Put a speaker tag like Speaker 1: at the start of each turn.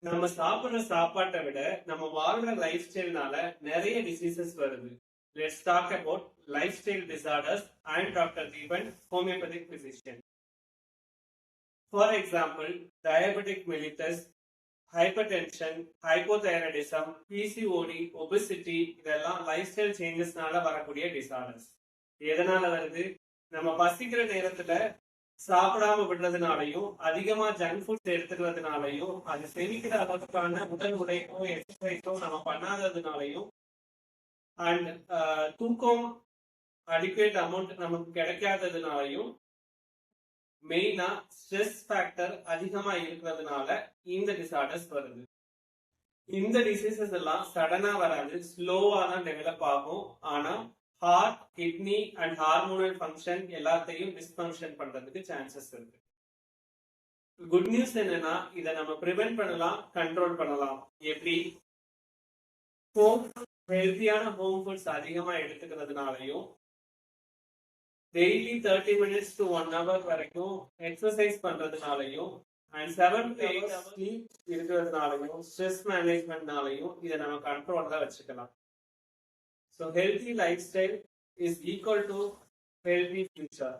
Speaker 1: நம்ம சாப்பிடுற சாப்பாட்டை விட நம்ம வாழ்ற லைஃப் ஸ்டைல்னால நிறைய டிசீசஸ் வருது. Let's talk about lifestyle disorders and doctor Deepan, homeopathic physician. For example, diabetic mellitus, hypertension, hypothyroidism, PCOD, obesity இதெல்லாம் லைஃப் ஸ்டைல் சேஞ்சஸ்னால வரக்கூடிய டிசார்டர்ஸ். எதனால வருது? நம்ம பசிக்கிற நேரத்துல சாப்பிடாம விடுறதுனாலையும் அதிகமா ஜங்க் ஃபுட்ஸ் எடுத்துக்கிறதுனாலையும் அது செரிக்கிற அளவுக்கான உடல் உழைப்போ எக்ஸசைஸோ நம்ம பண்ணாததுனாலையும் அண்ட் தூக்கம் அடிக்குவேட் அமௌண்ட் நமக்கு கிடைக்காததுனாலையும் மெயினா ஸ்ட்ரெஸ் ஃபேக்டர் அதிகமா இருக்கிறதுனால இந்த டிசார்டர்ஸ் வருது. இந்த டிசீசஸ் எல்லாம் சடனா வராது, ஸ்லோவா தான் டெவலப் ஆகும். ஆனா heart, kidney and hormonal function எல்லாத்தையும் டிஸ்ஃபங்க்ஷன் பண்றதுக்கு சான்சஸ் இருக்கு. குட் நியூஸ் என்னன்னா, இதை நம்ம ப்ரிவென்ட் பண்ணலாம், கண்ட்ரோல் பண்ணலாம். எப்படி? ஹெல்த்தியான ஹோம் ஃபுட்ஸ் அதிகமா எடுத்துக்கிறதுனாலையும் டெய்லி 30 minutes to 1 hour வரைக்கும் எக்ஸசைஸ் பண்றதுனாலையும் அண்ட் 7 to 8 hours ஸ்லீப் இருக்கிறதுனாலையும் ஸ்ட்ரெஸ் மேனேஜ்மெண்ட்னாலையும் இதை நம்ம கண்ட்ரோல்ல வச்சுக்கலாம். So healthy lifestyle is equal to healthy future.